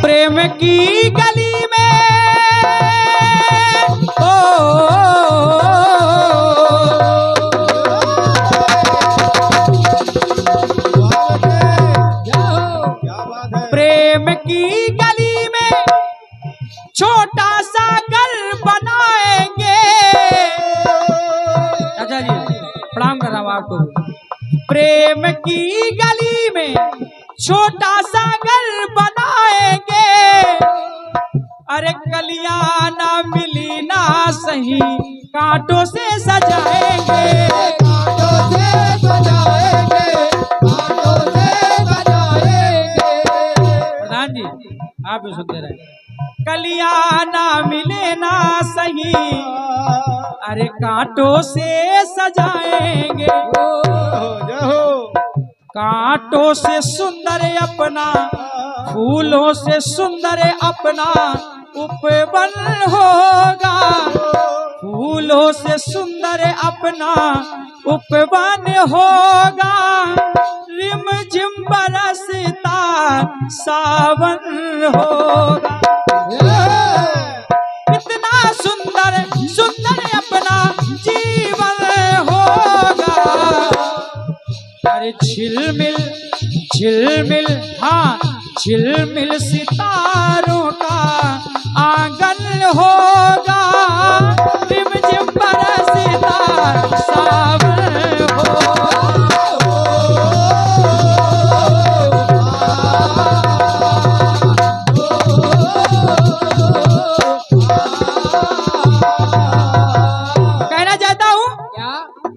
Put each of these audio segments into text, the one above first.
प्रेम की गली में ओ प्रेम की गली में छोटा सा घर बनाएंगे। चाचा जी प्रणाम कर रहा हूं आपको। प्रेम की गली में छोटा सा घर बनाएंगे। अरे कलियां ना मिली ना सही कांटों से सजाएंगे। कांटों से सजाएंगे, कांटों से सजाएंगे। प्रधान जी आप भी सुनते रहे। कलियां ना मिले ना सही अरे कांटों से सजाएंगे। कांटों से सुंदर अपना फूलों से सुंदर अपना उपवन होगा। फूलों से सुंदर अपना उपवन होगा। रिम झिम बरसता सावन होगा। कितना सुंदर सुंदर अपना जीवन होगा। अरे झिलमिल झिलमिल हाँ झिलमिल सितारों का आंगन होगा। रिम झिम बरसता सावन होगा।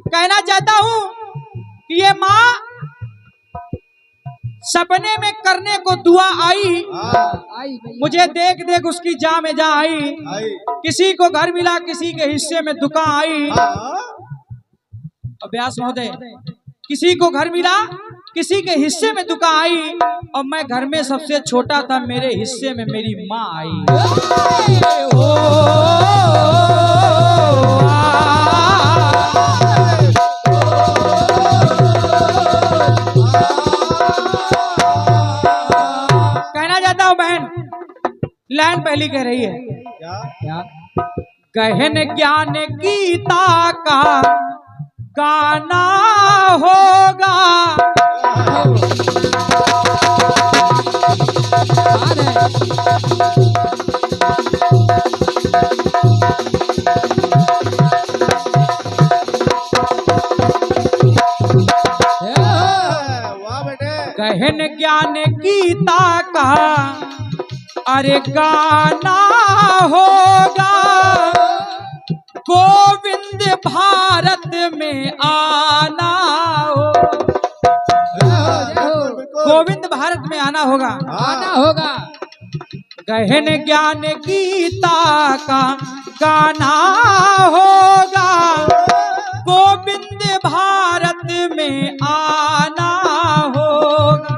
कहना चाहता हूँ कि ये माँ सपने में करने को दुआ आई। मुझे देख देख उसकी जा में जा आई। किसी को घर मिला किसी के हिस्से में दुकान आई। अभ्यास महोदय किसी को घर मिला किसी के हिस्से में दुकान आई। और मैं घर में सबसे छोटा था मेरे हिस्से में मेरी माँ आई। लाइन पहली कह रही है क्या? गहन ज्ञान गीता का गाना होगा। गहन ज्ञान गीता का अरे गाना होगा। गोविंद भारत में आना हो। गोविंद भारत में आना होगा। आना होगा। गहन ज्ञान गीता का गाना होगा। गोविंद भारत में आना होगा।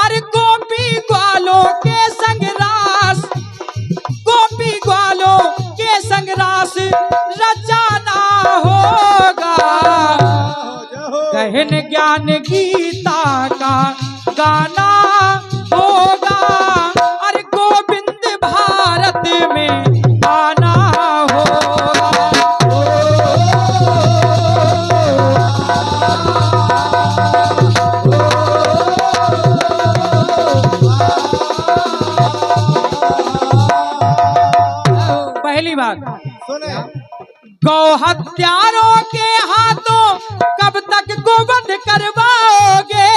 अरे गोपी ग्वालों के संग रास गोपी ग्वालों के संग रास रचाना होगा। गहन ज्ञान गीता का गाना होगा। अरे गोविंद भारत में आना होगा। पहली बात सुने। गौ हत्यारों के हाथों कब तक गोवध करवाओगे।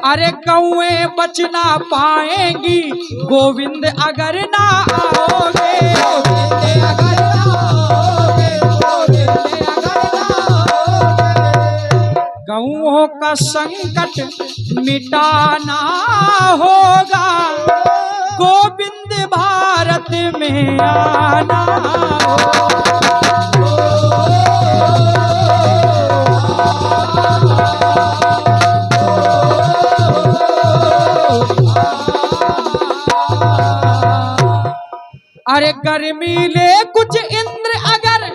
अरे गौएं बच ना पाएंगी गोविंद अगर ना आओगे। गौओं का संकट मिटाना होगा। गोविंद भारत में आना अरे गर्मी ले कुछ इंद्र अगर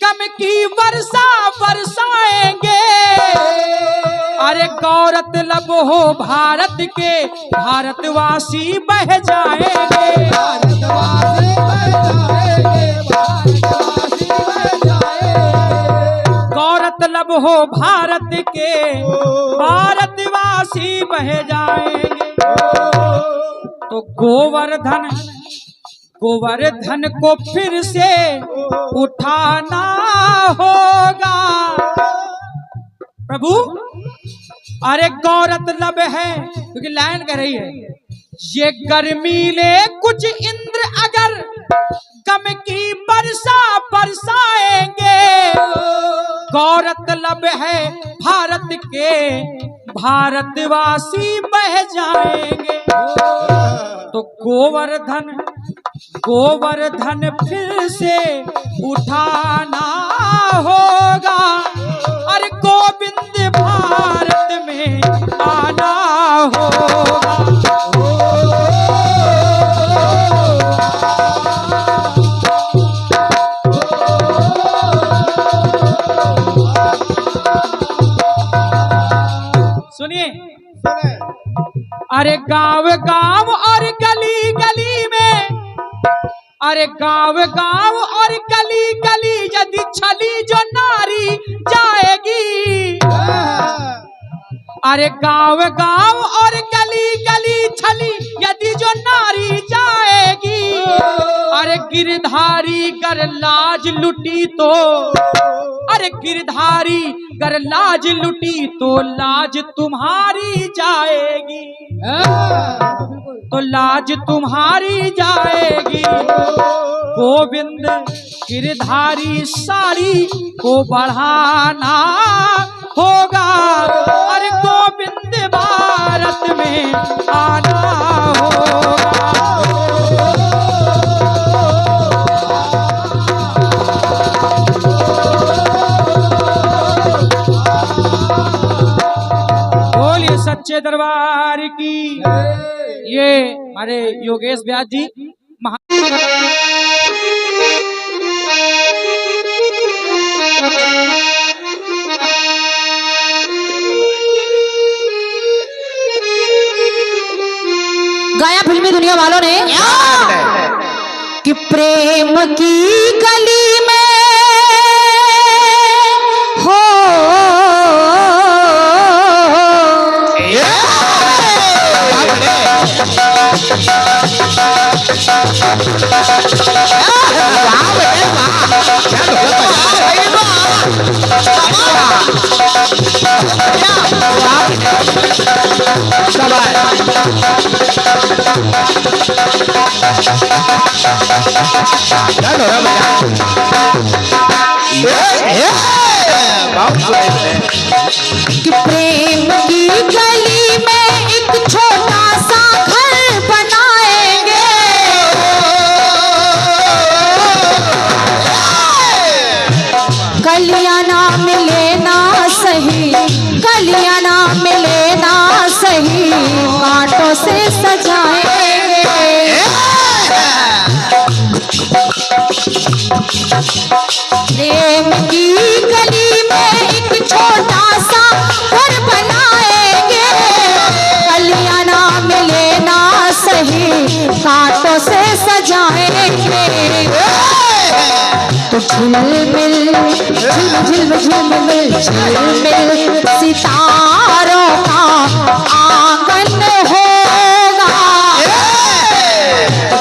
गम की वर्षा बरसाएंगे। अरे गौरत लब हो भारत के, भारतवासी बह जाएंगे। भारतवासी बह जाएंगे, भारतवासी बह जाएंगे। गौरत लब हो भारत के, भारतवासी बह जाएंगे। तो गोवर्धन को फिर से उठाना होगा। प्रभु अरे गौरत लब है, क्योंकि लाइन कह रही है ये गर्मी ले कुछ इंद्र अगर गम की बरसा बरसाएंगे। गौरत लब है भारत के, भारतवासी बह जाएंगे। तो गोवर्धन फिर से उठाना होगा। अरे गोविंद भारत में आना होगा। सुनिए, अरे गांव गांव और गली गली में, अरे गांव गांव और गली गली यदि छली जो नारी जाएगी। अरे गांव गांव और गली गली छली यदि जो नारी जाएगी। अरे गिरधारी गर लाज लुटी तो, अरे गिरधारी गर लाज लुटी तो लाज तुम्हारी जाएगी। तो लाज तुम्हारी जाएगी। गोविंद गिरधारी साड़ी को बढ़ाना होगा। अरे गोविंद भारत में आना होगा। बोलिए सच्चे दरबार की। ये हमारे योगेश व्यास जी गाया फिल्मी दुनिया वालों ने कि प्रेम की गली में हो कि प्रेम की गली में एक छोटा सा घर बनाएंगे। गलियां ना मिले ना सही, गलियां ना मिले ना सही, कांटों से सजाएंगे। प्रेम की गली में एक छोटा सा घर बनाएंगे। गलियां ना मिले ना सही, कांटों से सजाएंगे। तो झिलमिल झिलमिल झिलमिल झिलमिल सितारों का आंगन होगा।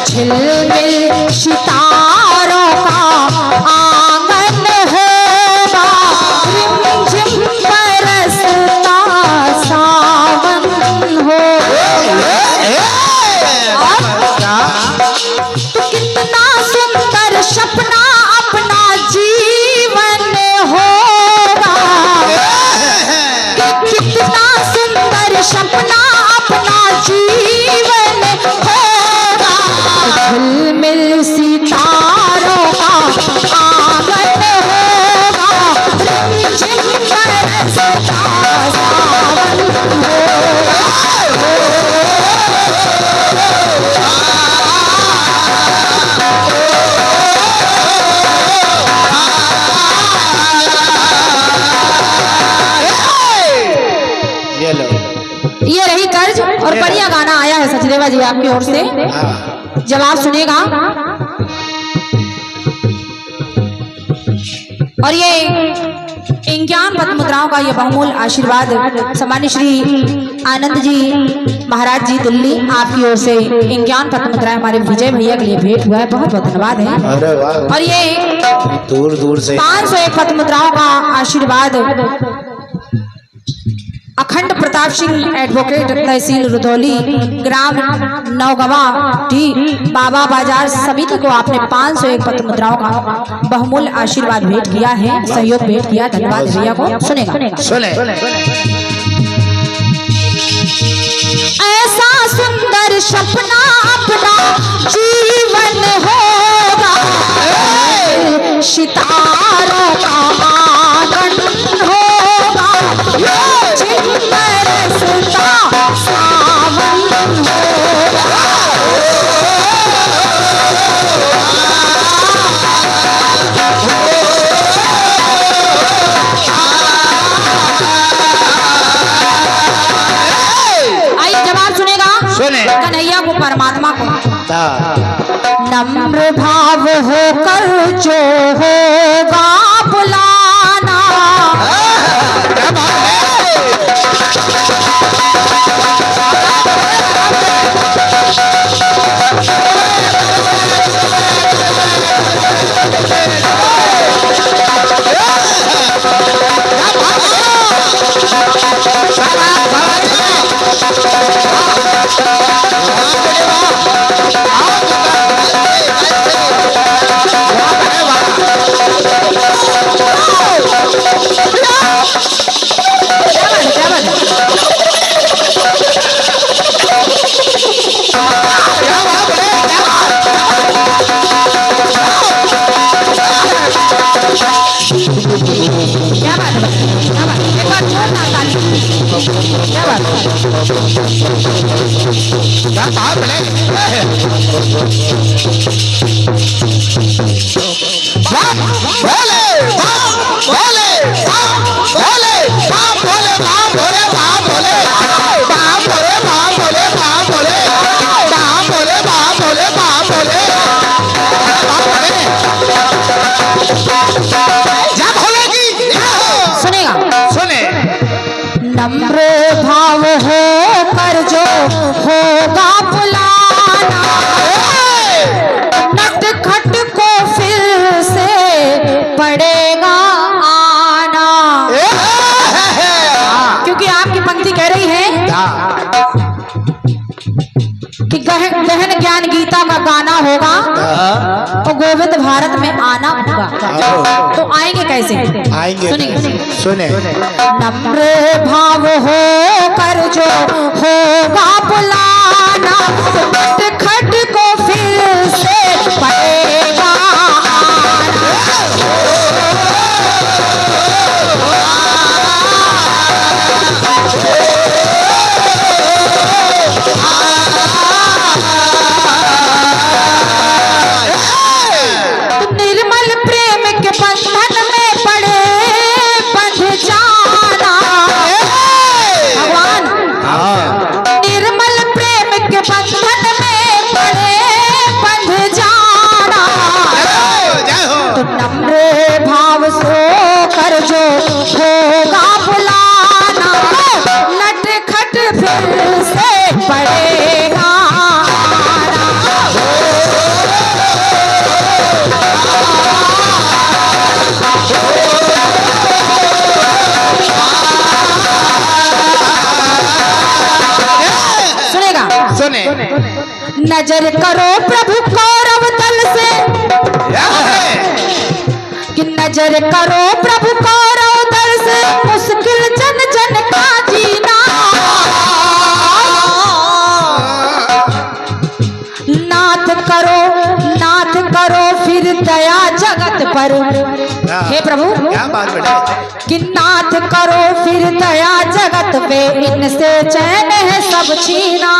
झिलमिल सितारों का आंगन होगा। रिमझिम बरसता सावन होगा। तो कितना सुंदर सपना अपना जीवन होगा। कितना सुंदर सपना अपना जीवन होगा। झिलमिल सितारों का आंगन होगा। रिमझिम बरसता सावन होगा। गाना आया है सचदेवा जी आपकी ओर से, जवाब सुनेगा। और ये 51 पद्म मुद्राओं का ये बहुमूल्य आशीर्वाद सम्मानित श्री आनंद जी महाराज जी दिल्ली आपकी ओर से 51 पद्म मुद्राएं हमारे विजय भैया के लिए भेंट हुआ है, बहुत बहुत धन्यवाद है। अरे वाह, और ये दूर दूर से 501 पद्म मुद्राओं का आशीर्वाद अखंड प्रताप सिंह एडवोकेट तहसील रुधौली ग्राम नौगवा टी बाबा बाजार समिति को आपने 501 पद्म मुद्राओं का बहुमूल्य आशीर्वाद भेंट किया है, सहयोग भेंट किया। धन्यवाद भैया को। सुनेगा। सुने ऐसा सुंदर सपना अपना जीवन होगा, सितारों का आंगन होगा, बरसता सावन होगा। आइए जवाब सुनेगा। सुने कन्हैया को परमात्मा को ता नम्र भाव होकर जो होगा बुलाना, नम्र भाव हो कर जो होगा बुलाना, नट खट को फिर से पड़ेगा आना। क्योंकि आपकी पंक्ति कह रही है कि गहन ज्ञान गीता का गाना होगा तो गोविंद भारत में आना होगा। तो आएंगे कैसे? आएंगे सुनिए। सुने नम्र भाव हो कर जो होगा बुलाना, नट खट को फिर से पड़ेगा आना। निर्मल प्रेम के बंधन में पड़े बंध जाना। भगवान निर्मल प्रेम के बंधन में पड़े बंध जाना। तो नम्र भाव सो कर जो होगा बुलाना, नट खट फिर से पड़ेगा आना। सुनेगा। सुने नजर करो प्रभु कौरव दल से, कि नजर करो प्रभु कौरव दल से, मुश्किल जन जन का जीना। नाथ करो फिर दया जगत पर। हे प्रभु क्या बात बेटा, कि नाथ करो फिर दया जगत पे, इनसे चैन है सब छीना।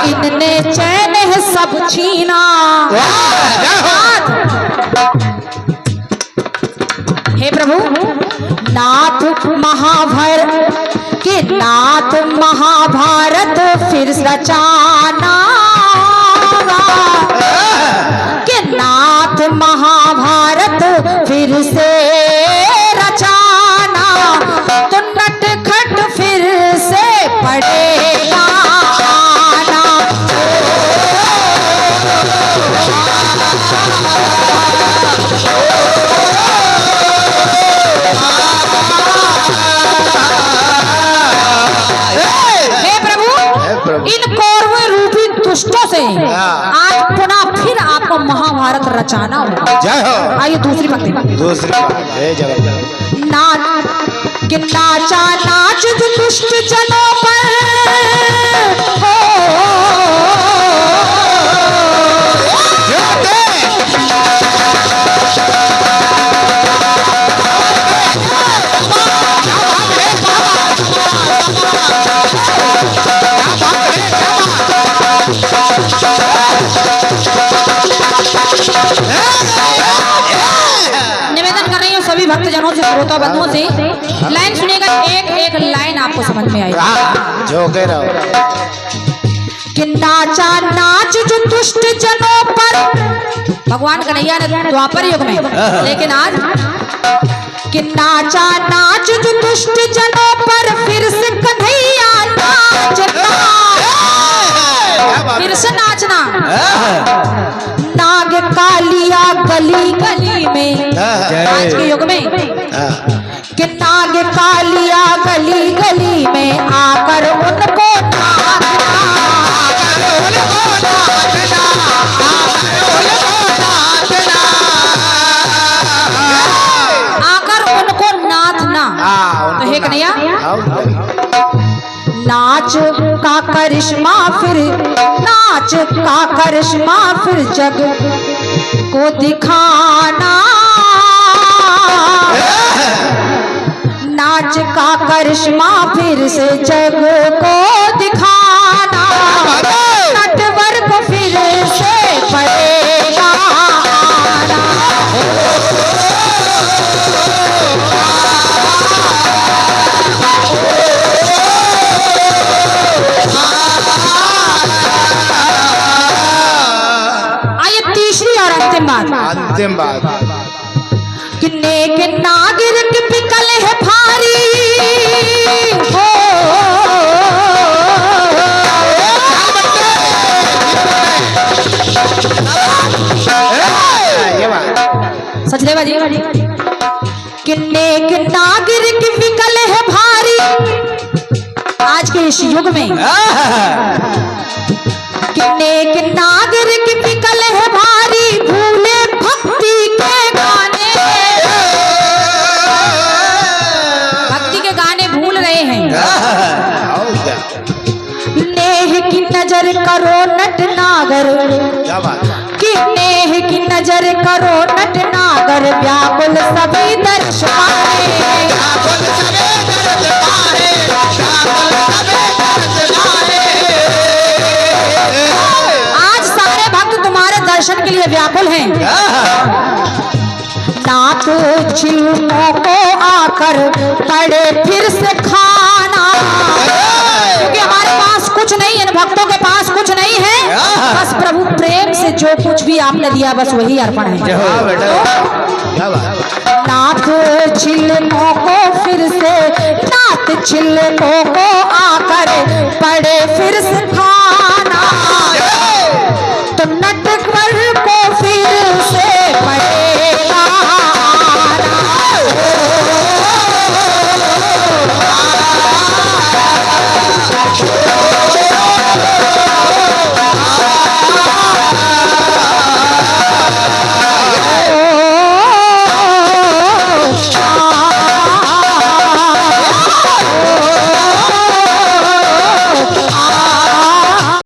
इनने चैन है सब छीना। हे प्रभु नाथ महाभैर के कि नाथ महाभारत फिर रचाना, कि नाथ महाभारत फिर से रचाना, तो नटखट फिर से पड़ेगा आना। हे प्रभु, इन कौरव रूपी दुष्टों से आज पुनः फिर आपको महाभारत रचाना होगा। जय हो। आइए दूसरी पंक्ति। दूसरी बात है जगत नाच कि नाचा नाच जो दुष्ट जनों पर हो, निवेदन कर रही हूँ सभी भक्तजनों से, श्रोता बंधुओं से, लाइन सुनिएगा, एक एक लाइन आपको समझ में आएगी। जो कह रहा हो कि नाचा नाच जो दुष्ट जनों पर, भगवान कन्हैया ने द्वापर युग में, लेकिन आज कि नाचा नाच जो दुष्ट जनों पर फिर से कन्हैया नाचना, फिर से नाचना। नाग कालिया गली गली में, आज के युग में, कि नाग कालिया गली गली में आकर उनको आकर उनको नाथना। तो हे कन्हैया, नाच का करिश्मा फिर, नाच का करिश्मा फिर जग को दिखाना, नाच का करिश्मा फिर से जग को दिखाना, नटवर को फिर से पड़ेगा आना। आइए तीसरी और अंतिम बात। कि नेक नागरिक बिकल है भारी हो, सचदेवा जी, कि नेक नागरिक बिकल है भारी आज के इस युग में, कि नेक नागरिक बिकल है भारी, भूले भक्ति के गाने, भक्ति के गाने भूल रहे हैं। नेह की नजर करो नट नागर, कि नेह की नजर करो नट नागर, व्याकुल सभी दर्श पाए, आज सारे भक्त तुम्हारे दर्शन के लिए व्याकुल हैं। नाथ छिलमों को आकर पड़े फिर से खाना, क्योंकि हमारे पास कुछ नहीं है, भक्तों के पास कुछ नहीं है, बस प्रभु प्रेम से जो कुछ भी आपने दिया बस वही अर्पण है। नाथ छिलमों को फिर से, नाथ छिलमों को आकर पड़े फिर